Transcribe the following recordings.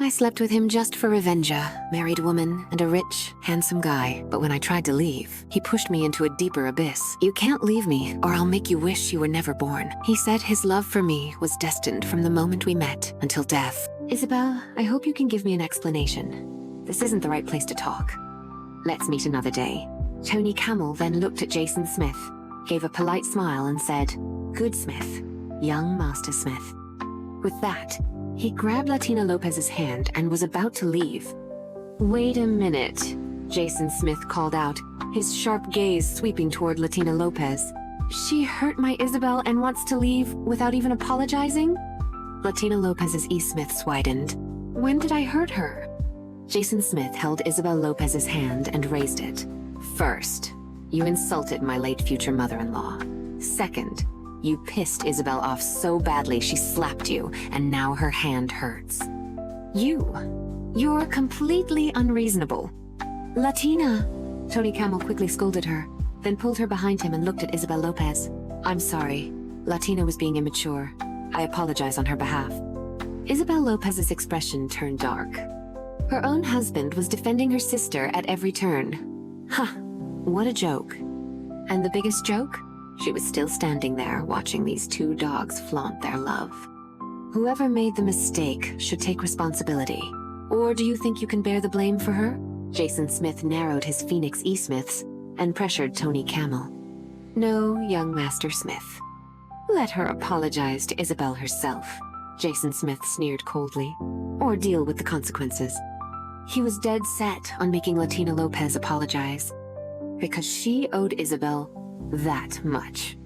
I slept with him just for revenge, a married woman and a rich, handsome guy. But when I tried to leave, he pushed me into a deeper abyss. You can't leave me, or I'll make you wish you were never born. He said his love for me was destined from the moment we met until death. Isabel, I hope you can give me an explanation. This isn't the right place to talk. Let's meet another day. Tony Camel then looked at Jason Smith, gave a polite smile and said, "Good Smith, young Master Smith." With that, he grabbed Latina Lopez's hand and was about to leave. "Wait a minute," Jason Smith called out, his sharp gaze sweeping toward Latina Lopez. "She hurt my Isabel and wants to leave without even apologizing?" Latina Lopez's e-Smiths widened. "When did I hurt her?" Jason Smith held Isabel Lopez's hand and raised it. "First, you insulted my late future mother-in-law. Second, you pissed Isabel off so badly she slapped you, and now her hand hurts. You're completely unreasonable." "Latina," Tony Camel quickly scolded her, then pulled her behind him and looked at Isabel Lopez. "I'm sorry. Latina was being immature. I apologize on her behalf." Isabel Lopez's expression turned dark. Her own husband was defending her sister at every turn. What a joke. And the biggest joke? She was still standing there, watching these two dogs flaunt their love. Whoever made the mistake should take responsibility. Or do you think you can bear the blame for her? Jason Smith narrowed his Phoenix E-Smiths and pressured Tony Camel. "No, young Master Smith. Let her apologize to Isabel herself," Jason Smith sneered coldly, "or deal with the consequences." He was dead set on making Latina Lopez apologize, because she owed Isabel that much.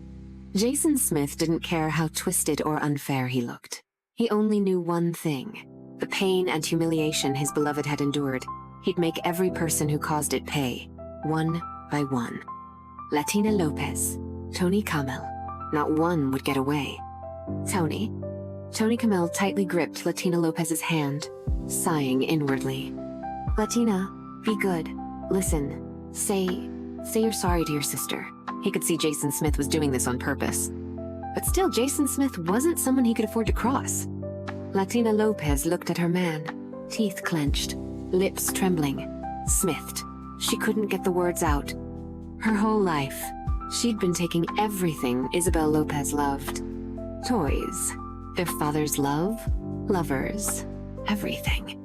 Jason Smith didn't care how twisted or unfair he looked. He only knew one thing: the pain and humiliation his beloved had endured. He'd make every person who caused it pay, one by one. Latina Lopez, Tony Camel, not one would get away. Tony Camel tightly gripped Latina Lopez's hand, sighing inwardly. "Latina, be good. Listen, say you're sorry to your sister." He could see Jason Smith was doing this on purpose. But still, Jason Smith wasn't someone he could afford to cross. Latina Lopez looked at her man, teeth clenched, lips trembling, smithed. She couldn't get the words out. Her whole life, she'd been taking everything Isabel Lopez loved. Toys, their father's love, lovers, everything.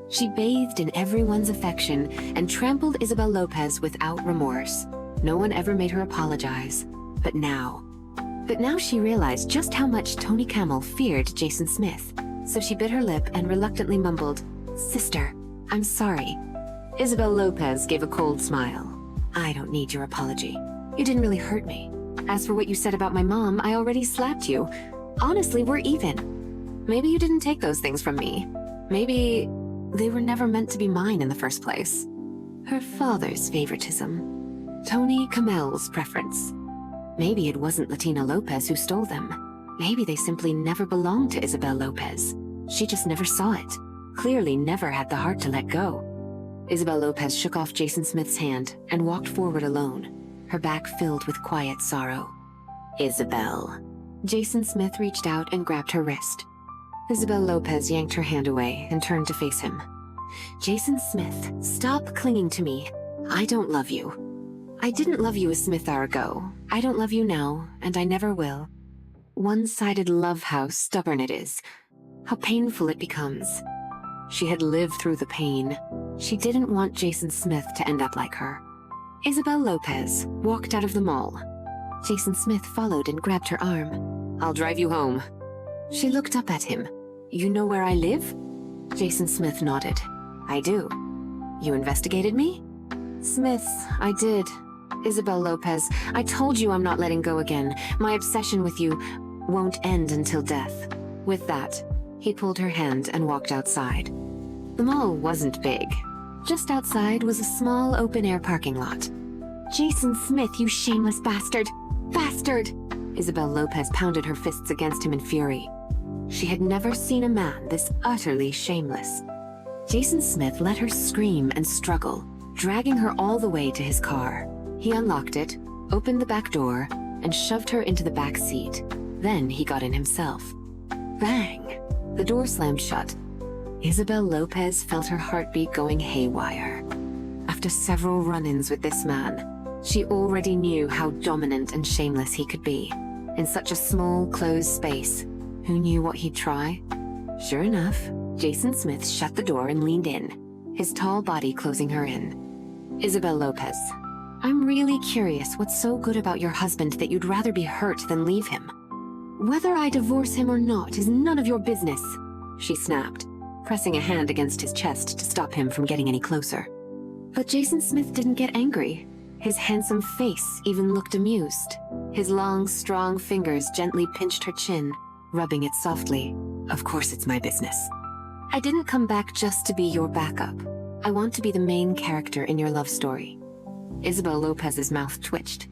She bathed in everyone's affection and trampled Isabel Lopez without remorse. No one ever made her apologize. But now she realized just how much Tony Camel feared Jason Smith. So she bit her lip and reluctantly mumbled, "Sister, I'm sorry." Isabel Lopez gave a cold smile. "I don't need your apology. You didn't really hurt me. As for what you said about my mom, I already slapped you. Honestly, we're even. Maybe you didn't take those things from me. Maybe they were never meant to be mine in the first place." Her father's favoritism. Tony Camel's preference. Maybe it wasn't Latina Lopez who stole them. Maybe they simply never belonged to Isabel Lopez. She just never saw it. Clearly never had the heart to let go. Isabel Lopez shook off Jason Smith's hand and walked forward alone, her back filled with quiet sorrow. "Isabel." Jason Smith reached out and grabbed her wrist. Isabel Lopez yanked her hand away and turned to face him. "Jason Smith, stop clinging to me. I don't love you. I didn't love you a Smith hour ago. I don't love you now, and I never will. One-sided love, how stubborn it is. How painful it becomes." She had lived through the pain. She didn't want Jason Smith to end up like her. Isabel Lopez walked out of the mall. Jason Smith followed and grabbed her arm. "I'll drive you home." She looked up at him. "You know where I live?" Jason Smith nodded. "I do." "You investigated me?" "Smith, I did." "Isabel Lopez, I told you I'm not letting go again. My obsession with you won't end until death." With that, he pulled her hand and walked outside. The mall wasn't big. Just outside was a small open-air parking lot. "Jason Smith, you shameless bastard! Bastard!" Isabel Lopez pounded her fists against him in fury. She had never seen a man this utterly shameless. Jason Smith let her scream and struggle, dragging her all the way to his car. He unlocked it, opened the back door, and shoved her into the back seat. Then he got in himself. Bang! The door slammed shut. Isabel Lopez felt her heartbeat going haywire. After several run-ins with this man, she already knew how dominant and shameless he could be. In such a small, closed space, who knew what he'd try? Sure enough, Jason Smith shut the door and leaned in, his tall body closing her in. Isabel Lopez, I'm really curious what's so good about your husband that you'd rather be hurt than leave him. Whether I divorce him or not is none of your business, she snapped, pressing a hand against his chest to stop him from getting any closer. But Jason Smith didn't get angry. His handsome face even looked amused. His long, strong fingers gently pinched her chin, rubbing it softly. Of course it's my business. I didn't come back just to be your backup. I want to be the main character in your love story. Isabel Lopez's mouth twitched.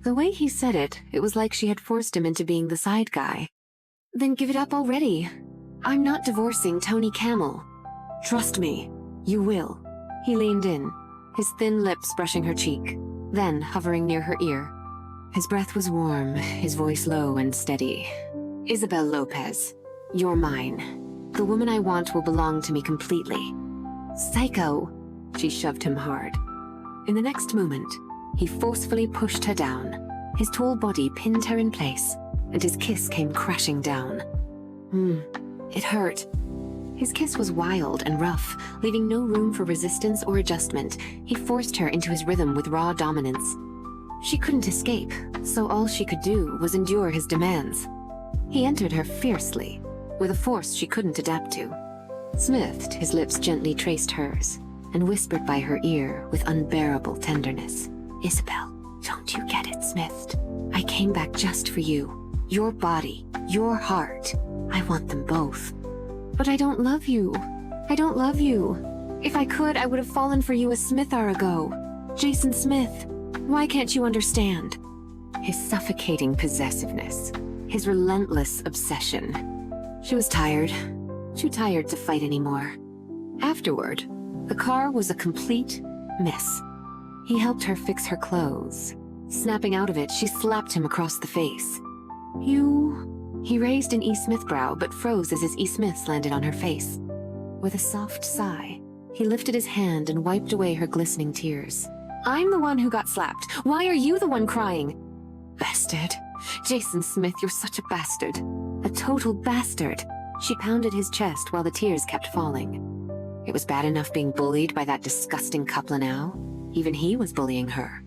The way he said it, it was like she had forced him into being the side guy. Then give it up already. I'm not divorcing Tony Camel. Trust me, you will. He leaned in, his thin lips brushing her cheek, then hovering near her ear. His breath was warm, his voice low and steady. Isabel Lopez, you're mine. The woman I want will belong to me completely. Psycho! She shoved him hard. In the next moment, he forcefully pushed her down. His tall body pinned her in place, and his kiss came crashing down. It hurt. His kiss was wild and rough, leaving no room for resistance or adjustment. He forced her into his rhythm with raw dominance. She couldn't escape, so all she could do was endure his demands. He entered her fiercely, with a force she couldn't adapt to. Smithed, his lips gently traced hers, and whispered by her ear with unbearable tenderness. Isabel, don't you get it, Smithed? I came back just for you. Your body, your heart. I want them both. But I don't love you. I don't love you. If I could, I would have fallen for you a Smith hour ago. Jason Smith, why can't you understand? His suffocating possessiveness, his relentless obsession. She was tired, too tired to fight anymore. Afterward, the car was a complete mess. He helped her fix her clothes. Snapping out of it, she slapped him across the face. You... He raised an E. Smith brow, but froze as his E. Smiths landed on her face. With a soft sigh, he lifted his hand and wiped away her glistening tears. I'm the one who got slapped. Why are you the one crying? Bastard. Jason Smith, you're such a bastard. A total bastard. She pounded his chest while the tears kept falling. It was bad enough being bullied by that disgusting couple now. Even he was bullying her.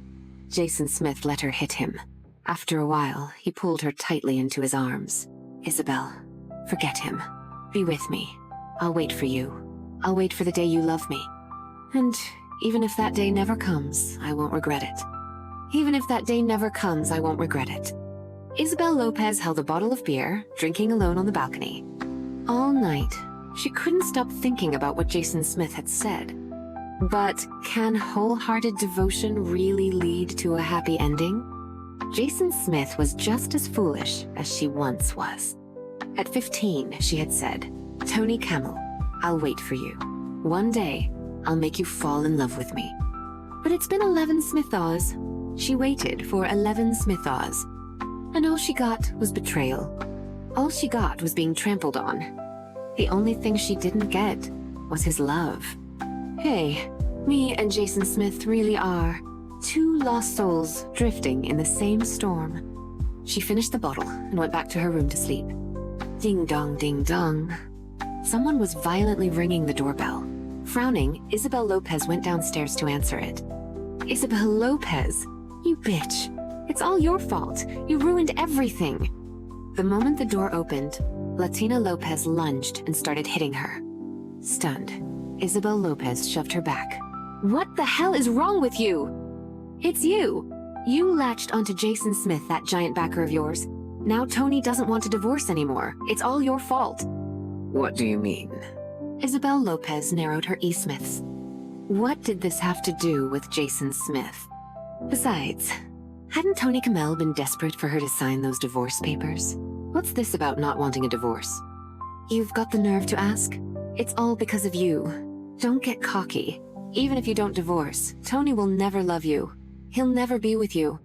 Jason Smith let her hit him. After a while, he pulled her tightly into his arms. Isabel, forget him. Be with me. I'll wait for you. I'll wait for the day you love me. And even if that day never comes, I won't regret it. Even if that day never comes, I won't regret it. Isabel Lopez held a bottle of beer, drinking alone on the balcony. All night, she couldn't stop thinking about what Jason Smith had said. But can wholehearted devotion really lead to a happy ending? Jason Smith was just as foolish as she once was. At 15, she had said, Tony Camel, I'll wait for you. One day, I'll make you fall in love with me. But it's been 11 Smith-Aws. She waited for 11 Smith-Aws. And all she got was betrayal. All she got was being trampled on. The only thing she didn't get was his love. Hey, me and Jason Smith really are two lost souls drifting in the same storm. She finished the bottle and went back to her room to sleep. Ding dong, ding dong. Someone was violently ringing the doorbell. Frowning, Isabel Lopez went downstairs to answer it. Isabel Lopez, you bitch. It's all your fault. You ruined everything. The moment the door opened, Latina Lopez lunged and started hitting her. Stunned, Isabel Lopez shoved her back. What the hell is wrong with you? It's you. You latched onto Jason Smith, that giant backer of yours. Now Tony doesn't want to divorce anymore. It's all your fault. What do you mean? Isabel Lopez narrowed her E-Smiths. What did this have to do with Jason Smith? Besides, hadn't Tony Camel been desperate for her to sign those divorce papers? What's this about not wanting a divorce? You've got the nerve to ask? It's all because of you. Don't get cocky. Even if you don't divorce, Tony will never love you. He'll never be with you.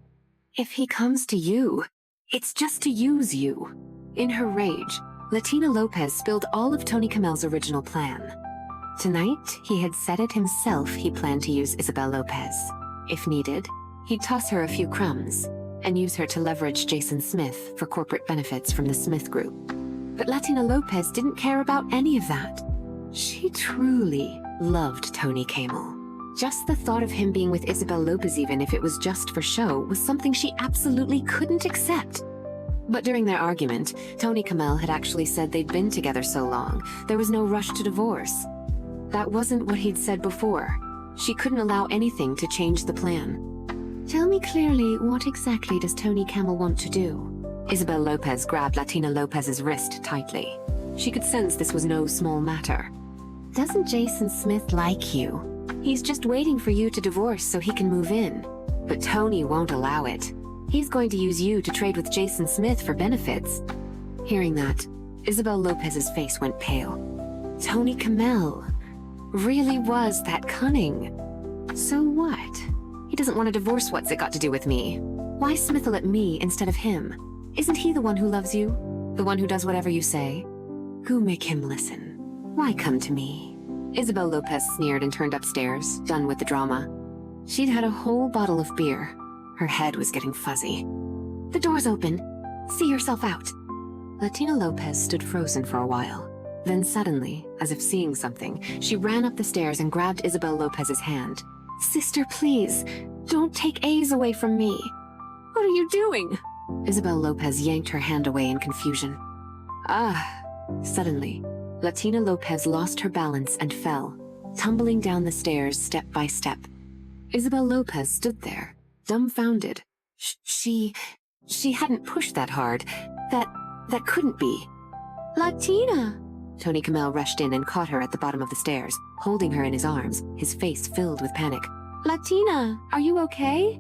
If he comes to you, it's just to use you. In her rage, Latina Lopez spilled all of Tony Camel's original plan. Tonight, he had said it himself he planned to use Isabel Lopez. If needed, he'd toss her a few crumbs and use her to leverage Jason Smith for corporate benefits from the Smith Group. But Latina Lopez didn't care about any of that. She truly loved Tony Camel. Just the thought of him being with Isabel Lopez, even if it was just for show, was something she absolutely couldn't accept. But during their argument, Tony Camel had actually said they'd been together so long, there was no rush to divorce. That wasn't what he'd said before. She couldn't allow anything to change the plan. Tell me clearly, what exactly does Tony Camel want to do? Isabel Lopez grabbed Latina Lopez's wrist tightly. She could sense this was no small matter. Doesn't Jason Smith like you? He's just waiting for you to divorce so he can move in. But Tony won't allow it. He's going to use you to trade with Jason Smith for benefits. Hearing that, Isabel Lopez's face went pale. Tony Camel really was that cunning. So what? He doesn't want a divorce. What's it got to do with me? Why smithle at me instead of him? Isn't he the one who loves you? The one who does whatever you say? Go make him listen. Why come to me? Isabel Lopez sneered and turned upstairs, done with the drama. She'd had a whole bottle of beer. Her head was getting fuzzy. The door's open. See yourself out. Latina Lopez stood frozen for a while. Then suddenly, as if seeing something, she ran up the stairs and grabbed Isabel Lopez's hand. Sister, please, don't take A's away from me. What are you doing? Isabel Lopez yanked her hand away in confusion. Suddenly, Latina Lopez lost her balance and fell, tumbling down the stairs step by step. Isabel Lopez stood there, dumbfounded. She hadn't pushed that hard. That couldn't be. Latina! Tony Camel rushed in and caught her at the bottom of the stairs, holding her in his arms, his face filled with panic. Latina, are you okay?